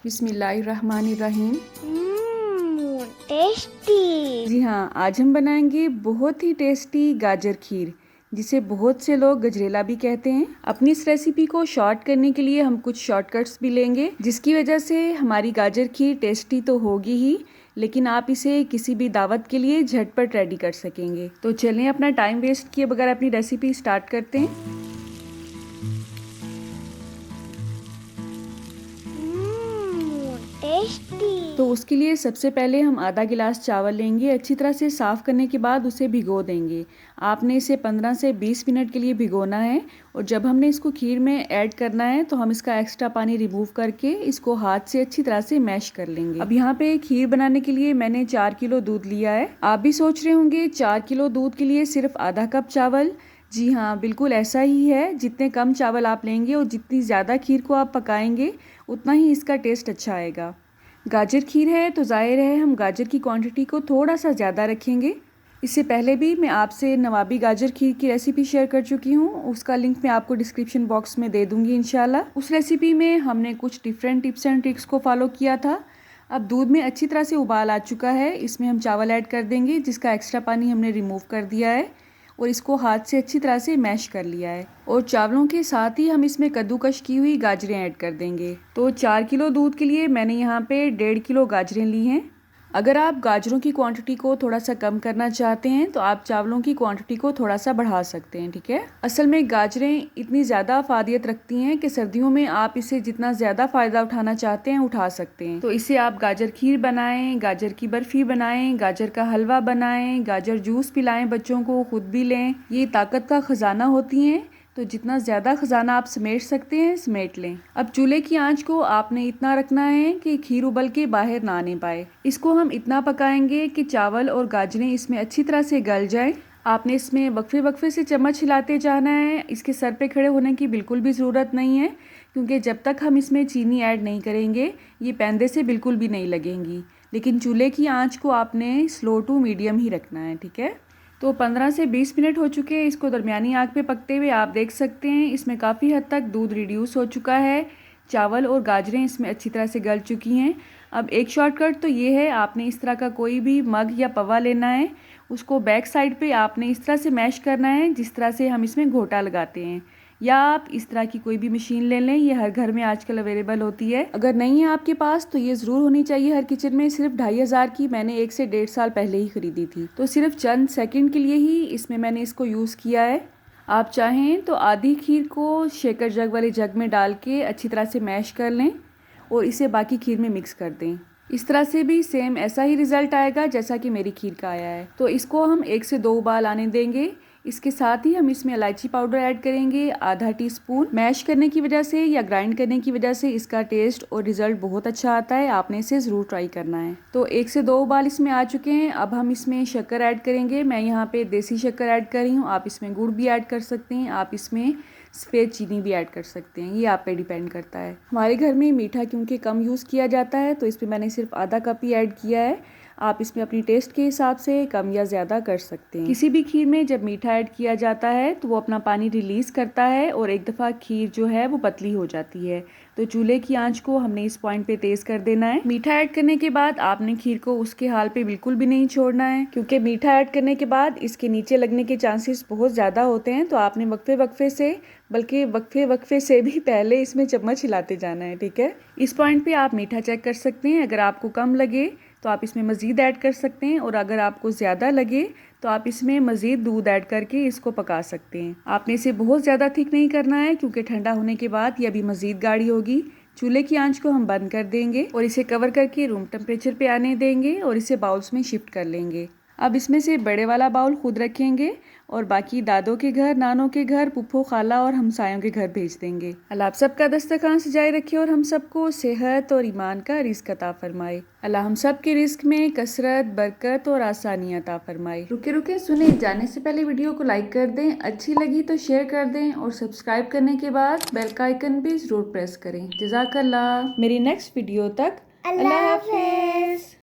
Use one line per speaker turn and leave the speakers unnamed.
बिस्मिल्लाहिर्रहमानिर्रहीम।
टेस्टी।
जी हाँ, आज हम बनाएंगे बहुत ही टेस्टी गाजर खीर, जिसे बहुत से लोग गजरेला भी कहते हैं। अपनी इस रेसिपी को शॉर्ट करने के लिए हम कुछ शॉर्टकट्स भी लेंगे, जिसकी वजह से हमारी गाजर खीर टेस्टी तो होगी ही, लेकिन आप इसे किसी भी दावत के लिए झटपट रेडी कर सकेंगे। तो चलें, अपना टाइम वेस्ट किए बगैर अपनी रेसिपी स्टार्ट करते हैं।
टेस्टी।
तो उसके लिए सबसे पहले हम आधा गिलास चावल लेंगे। अच्छी तरह से साफ़ करने के बाद उसे भिगो देंगे। आपने इसे 15 से 20 मिनट के लिए भिगोना है, और जब हमने इसको खीर में ऐड करना है तो हम इसका एक्स्ट्रा पानी रिमूव करके इसको हाथ से अच्छी तरह से मैश कर लेंगे। अब यहाँ पे खीर बनाने के लिए मैंने 4 किलो दूध लिया है। आप भी सोच रहे होंगे 4 किलो दूध के लिए सिर्फ आधा कप चावल। जी हाँ, बिल्कुल ऐसा ही है। जितने कम चावल आप लेंगे और जितनी ज़्यादा खीर को आप पकाएंगे, उतना ही इसका टेस्ट अच्छा आएगा। गाजर खीर है तो ज़ाहिर है हम गाजर की क्वांटिटी को थोड़ा सा ज़्यादा रखेंगे। इससे पहले भी मैं आपसे नवाबी गाजर खीर की रेसिपी शेयर कर चुकी हूँ, उसका लिंक मैं आपको डिस्क्रिप्शन बॉक्स में दे दूँगी इंशाल्लाह। उस रेसिपी में हमने कुछ डिफरेंट टिप्स एंड ट्रिक्स को फॉलो किया था। अब दूध में अच्छी तरह से उबाल आ चुका है, इसमें हम चावल ऐड कर देंगे, जिसका एक्स्ट्रा पानी हमने रिमूव कर दिया है, और इसको हाथ से अच्छी तरह से मैश कर लिया है। और चावलों के साथ ही हम इसमें कद्दूकश की हुई गाजरें ऐड कर देंगे। तो 4 किलो दूध के लिए मैंने यहाँ पे 1.5 किलो गाजरें ली हैं। अगर आप गाजरों की क्वांटिटी को थोड़ा सा कम करना चाहते हैं तो आप चावलों की क्वांटिटी को थोड़ा सा बढ़ा सकते हैं, ठीक है। असल में गाजरें इतनी ज़्यादा अफादियत रखती हैं कि सर्दियों में आप इसे जितना ज़्यादा फ़ायदा उठाना चाहते हैं उठा सकते हैं। तो इससे आप गाजर खीर बनाएं, गाजर की बर्फ़ी बनाएं, गाजर का हलवा बनाएं, गाजर जूस पिलाएं बच्चों को, खुद भी लें। ये ताकत का ख़जाना होती हैं, तो जितना ज़्यादा ख़जाना आप समेट सकते हैं समेट लें। अब चूल्हे की आंच को आपने इतना रखना है कि खीर उबल के बाहर ना आने पाए। इसको हम इतना पकाएंगे कि चावल और गाजरें इसमें अच्छी तरह से गल जाएं। आपने इसमें वक्फे वक्फे से चम्मच हिलाते जाना है। इसके सर पे खड़े होने की बिल्कुल भी ज़रूरत नहीं है, क्योंकि जब तक हम इसमें चीनी ऐड नहीं करेंगे ये पैंदे से बिल्कुल भी नहीं लगेंगी। लेकिन चूल्हे की आँच को आपने स्लो टू मीडियम ही रखना है, ठीक है। तो 15 से 20 मिनट हो चुके हैं इसको दरमियानी आग पे पकते हुए। आप देख सकते हैं इसमें काफ़ी हद तक दूध रिड्यूस हो चुका है, चावल और गाजरें इसमें अच्छी तरह से गल चुकी हैं। अब एक शॉर्टकट तो ये है, आपने इस तरह का कोई भी मग या पवा लेना है, उसको बैक साइड पे आपने इस तरह से मैश करना है जिस तरह से हम इसमें घोटा लगाते हैं, या आप इस तरह की कोई भी मशीन ले लें, ये हर घर में आजकल अवेलेबल होती है। अगर नहीं है आपके पास तो ये ज़रूर होनी चाहिए हर किचन में। सिर्फ 2,500 की मैंने 1 से 1.5 साल पहले ही ख़रीदी थी, तो सिर्फ चंद सेकंड के लिए ही इसमें मैंने इसको यूज़ किया है। आप चाहें तो आधी खीर को शेकर जग वाले जग में डाल के अच्छी तरह से मैश कर लें और इसे बाकी खीर में मिक्स कर दें। इस तरह से भी सेम ऐसा ही रिज़ल्ट आएगा जैसा कि मेरी खीर का आया है। तो इसको हम 1 से 2 उबाल आने देंगे। इसके साथ ही हम इसमें इलायची पाउडर ऐड करेंगे, आधा टीस्पून। मैश करने की वजह से या ग्राइंड करने की वजह से इसका टेस्ट और रिज़ल्ट बहुत अच्छा आता है। आपने इसे ज़रूर ट्राई करना है। तो 1 से 2 उबाल इसमें आ चुके हैं। अब हम इसमें शक्कर ऐड करेंगे। मैं यहाँ पे देसी शक्कर ऐड कर रही हूँ, आप इसमें गुड़ भी ऐड कर सकते हैं, आप इसमें सफ़ेद चीनी भी ऐड कर सकते हैं, ये आप पे डिपेंड करता है। हमारे घर में मीठा क्योंकि कम यूज़ किया जाता है, तो इस पर मैंने सिर्फ आधा कप ही ऐड किया है। आप इसमें अपनी टेस्ट के हिसाब से कम या ज़्यादा कर सकते हैं। किसी भी खीर में जब मीठा ऐड किया जाता है तो वो अपना पानी रिलीज़ करता है, और एक दफ़ा खीर जो है वो पतली हो जाती है। तो चूल्हे की आंच को हमने इस पॉइंट पे तेज़ कर देना है। मीठा ऐड करने के बाद आपने खीर को उसके हाल पे बिल्कुल भी नहीं छोड़ना है, क्योंकि मीठा ऐड करने के बाद इसके नीचे लगने के चांसेस बहुत ज़्यादा होते हैं। तो आपने वक्फे वक्फे से, बल्कि वक्फे वक्फे से भी पहले इसमें चम्मच हिलाते जाना है, ठीक है। इस पॉइंट पे आप मीठा चेक कर सकते हैं। अगर आपको कम लगे तो आप इसमें मज़ीद ऐड कर सकते हैं, और अगर आपको ज़्यादा लगे तो आप इसमें मज़ीद दूध ऐड करके इसको पका सकते हैं। आपने इसे बहुत ज़्यादा थिक नहीं करना है, क्योंकि ठंडा होने के बाद ये अभी मज़ीद गाढ़ी होगी। चूल्हे की आंच को हम बंद कर देंगे और इसे कवर करके रूम टेम्परेचर पे आने देंगे, और इसे बाउल्स में शिफ्ट कर लेंगे। अब इसमें से बड़े वाला बाउल खुद रखेंगे और बाकी दादों के घर, नानों के घर, पुप्पो, खाला और हमसायों के घर भेज देंगे। अल्लाह आप सबका दस्तरखान सजाए रखे और हम सबको सेहत और ईमान का रिज़्क अता फरमाए। अल्लाह हम सब के रिज़्क में कसरत, बरकत और आसानियाँ अता फरमाए। रुके रुके सुने, जाने से पहले वीडियो को लाइक कर दें, अच्छी लगी तो शेयर कर दें, और सब्सक्राइब करने के बाद बेल का आइकन भी ज़रूर प्रेस करें। जज़ाकल्लाह। मेरी नेक्स्ट वीडियो तक अल्लाह हाफ़िज़।